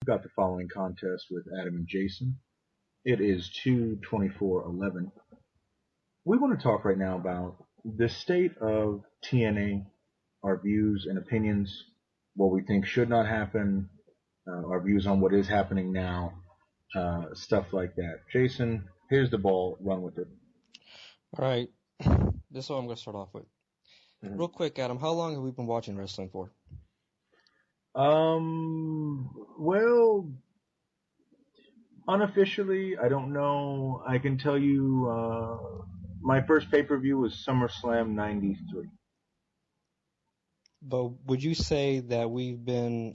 Got the following contest with Adam and Jason. It is 2/24/11. We want to talk right now about the state of TNA, our views and opinions, what we think should not happen, our views on what is happening now, stuff like that. Jason, here's the ball. Run with it. All right, this is what I'm going to start off with. Mhm. Real quick, Adam, how long have we been watching wrestling for? Well, unofficially, I don't know. I can tell you, my first pay-per-view was SummerSlam '93. But would you say that we've been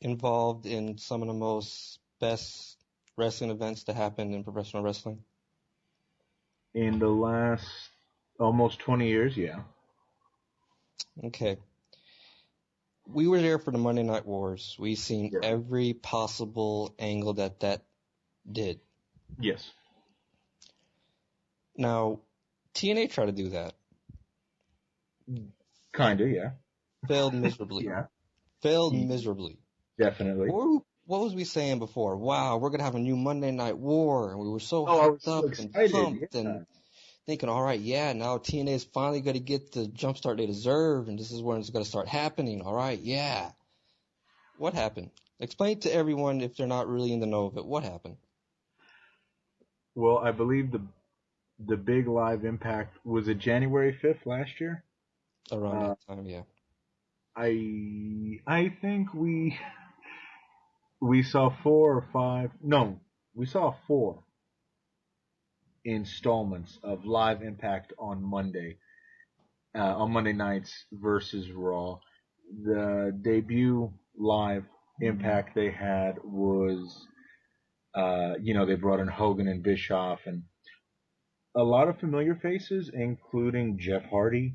involved in some of the most best wrestling events to happen in professional wrestling? In the last almost 20 years, yeah. Okay. We were there for the Monday Night Wars. We've seen Yeah. every possible angle that did. Yes. Now, TNA tried to do that. Kinda, yeah. Failed miserably. Yeah. Failed miserably. Definitely. What was we saying before? Wow, we're gonna have a new Monday Night War, and we were so Oh, I was hyped so up and excited. pumped Yeah. and thinking, all right, yeah, now TNA is finally gonna get the jumpstart they deserve, and this is when it's gonna start happening. All right, yeah. What happened? Explain to everyone if they're not really in the know of it. What happened? Well, I believe the big live impact was it January 5th last year. Around Uh, that time, yeah. I think we saw four or five. No, we saw four installments of live impact on Monday nights versus Raw. The debut live impact they had was, they brought in Hogan and Bischoff and a lot of familiar faces, including Jeff Hardy,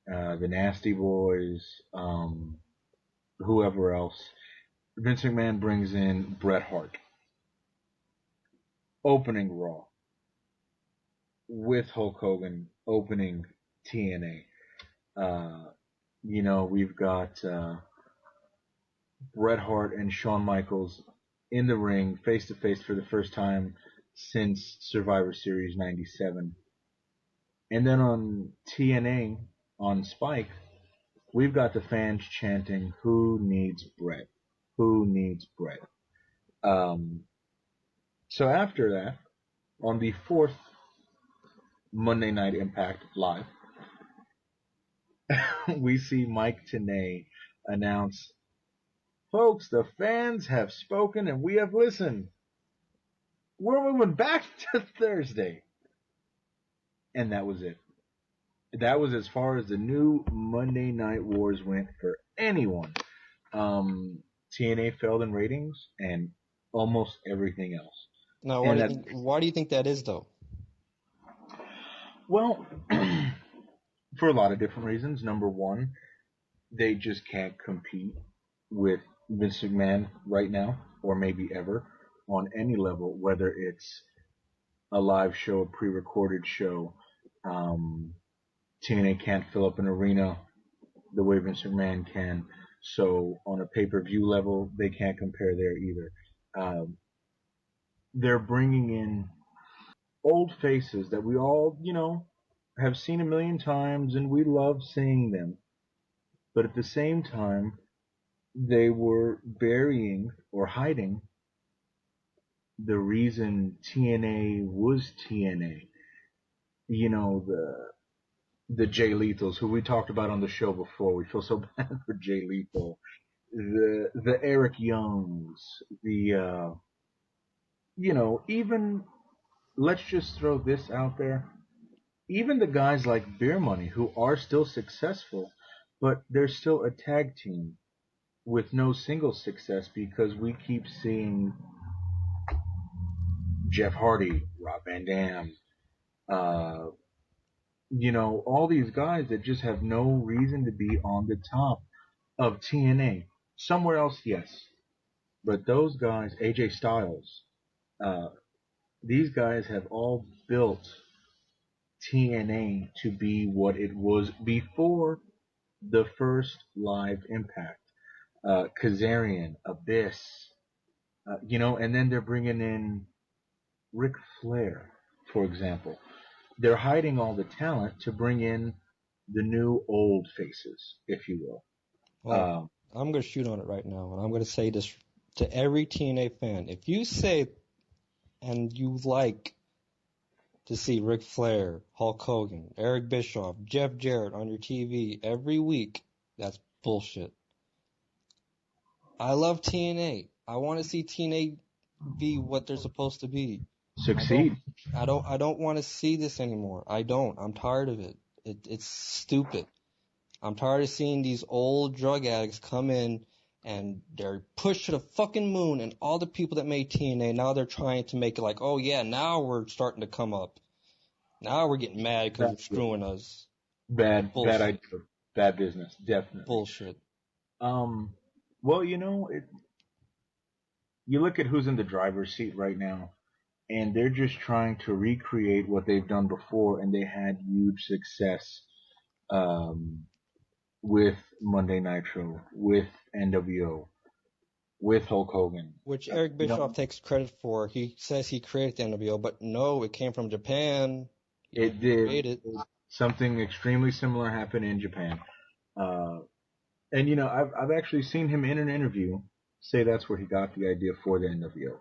the Nasty Boys, whoever else. Vince McMahon brings in Bret Hart, opening Raw with Hulk Hogan, opening TNA. We've got Bret Hart and Shawn Michaels in the ring, face to face for the first time since Survivor Series '97. And then on TNA, on Spike, we've got the fans chanting, "Who needs Bret? Who needs Bret?" Um, so after that, on the fourth Monday Night Impact live, we see Mike Tenay announce, "Folks, the fans have spoken and we have listened. We're moving back to Thursday." And that was it. That was as far as the new Monday Night Wars went for anyone. TNA failed in ratings and almost everything else. Now, And that, why do you think that is, though? well, for a lot of different reasons. Number one, they just can't compete with Vince McMahon right now, or maybe ever, on any level, whether it's a live show, a pre-recorded show. Um, TNA can't fill up an arena the way Vince McMahon can. So on a pay-per-view level, they can't compare there either. Um, they're bringing in old faces that we all, have seen a million times and we love seeing them. But at the same time, they were burying or hiding the reason TNA was TNA. The Jay Lethals, who we talked about on the show before. We feel so bad for Jay Lethal. The Eric Youngs, even let's just throw this out there. Even the guys like Beer Money, who are still successful, but they're still a tag team with no single success because we keep seeing Jeff Hardy, Rob Van Dam, uh, all these guys that just have no reason to be on the top of TNA. Somewhere else, yes. But those guys, AJ Styles, uh, these guys have all built TNA to be what it was before the first live impact. Kazarian, Abyss, And then they're bringing in Ric Flair, for example. They're hiding all the talent to bring in the new old faces, if you will. Hold on. I'm going to shoot on it right now, and I'm going to say this to every TNA fan. If you say and you like to see Ric Flair, Hulk Hogan, Eric Bischoff, Jeff Jarrett on your TV every week, that's bullshit. I love TNA. I want to see TNA be what they're supposed to be. Succeed. I don't want to see this anymore. I don't. I'm tired of it. It's stupid. I'm tired of seeing these old drug addicts come in and they're pushed to the fucking moon, and all the people that made TNA, now they're trying to make it like, oh yeah, now we're starting to come up. Now we're getting mad because you're screwing us. Bad idea. Bad business. Definitely. Bullshit. Well, you look at who's in the driver's seat right now, and they're just trying to recreate what they've done before, and they had huge success with Monday Nitro, with NWO, with Hulk Hogan. Which Eric Bischoff takes credit for. He says he created the NWO, but no, it came from Japan. It did. Something extremely similar happened in Japan. And I've actually seen him in an interview say that's where he got the idea for the NWO.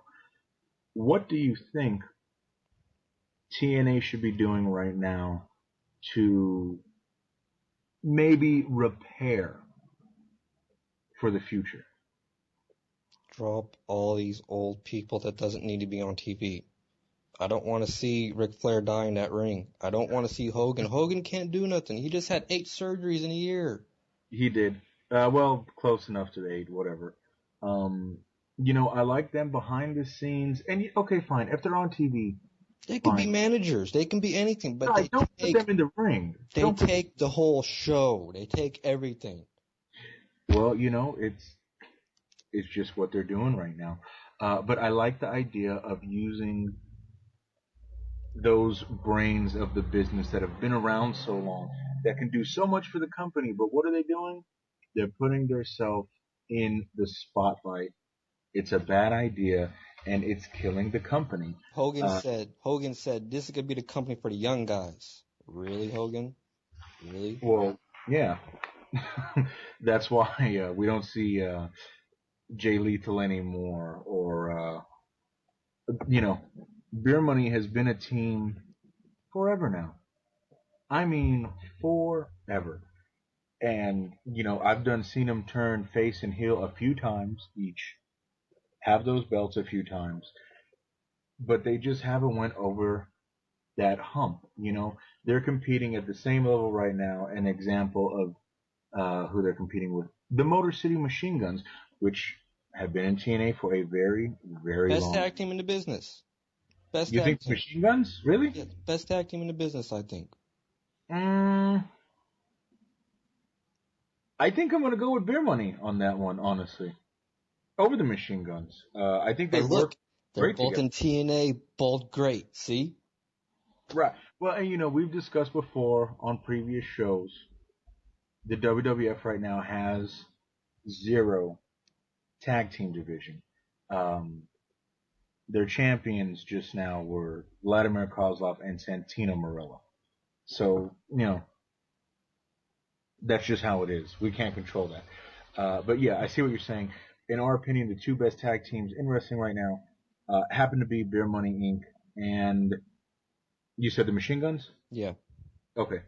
What do you think TNA should be doing right now to maybe repair for the future? Drop all these old people that doesn't need to be on TV. I don't want to see Ric Flair die in that ring. I don't want to see Hogan. Hogan can't do nothing. He just had 8 surgeries in a year. He did. Well, close enough to the 8, whatever. I like them behind the scenes. And okay, fine. If they're on TV, they can be managers. They can be anything. But they don't put them in the ring. They take the whole show. They take everything. Well, it's just what they're doing right now. But I like the idea of using those brains of the business that have been around so long, that can do so much for the company. But what are they doing? They're putting themselves in the spotlight. It's a bad idea, and it's killing the company. Hogan said, this is going to be the company for the young guys. Really, Hogan? Really? Well, yeah. That's why we don't see Jay Lethal anymore, or Beer Money has been a team forever now. I mean, forever. And, I've seen them turn face and heel a few times each, have those belts a few times, but they just haven't went over that hump. They're competing at the same level right now. An example of who they're competing with, the Motor City Machine Guns, which have been in TNA for a very, very long time. Best tag team in the business. You think Machine Guns? Really? Yeah, best tag team in the business, I think. I think I'm going to go with Beer Money on that one, honestly, over the Machine Guns. I think they work they're both together. In TNA, both great. See? Right. Well, and we've discussed before on previous shows, the WWF right now has 0 tag team division. Their champions just now were Vladimir Kozlov and Santino Marella. So, that's just how it is. We can't control that. But yeah, I see what you're saying. In our opinion, the 2 best tag teams in wrestling right now happen to be Beer Money Inc. and you said the Machine Guns? Yeah. Okay.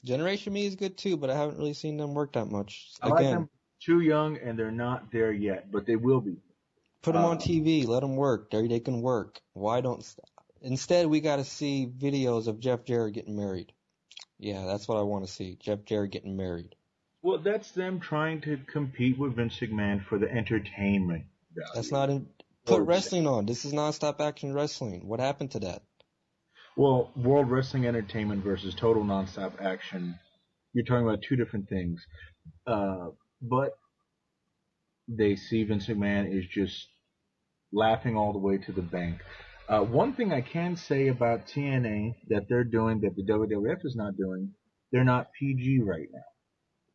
Generation Me is good too, but I haven't really seen them work that much. I like them. Too young, and they're not there yet, but they will be. Put them on TV. Let them work. They can work. Why don't... Instead, we got to see videos of Jeff Jarrett getting married. Yeah, that's what I want to see. Jeff Jarrett getting married. Well, that's them trying to compete with Vince McMahon for the entertainment value. That's not... Put wrestling on. This is non-stop action wrestling. What happened to that? Well, World Wrestling Entertainment versus Total Non-Stop Action, you're talking about 2 different things. But they see Vince McMahon is just laughing all the way to the bank. One thing I can say about TNA that they're doing that the WWF is not doing, they're not PG right now.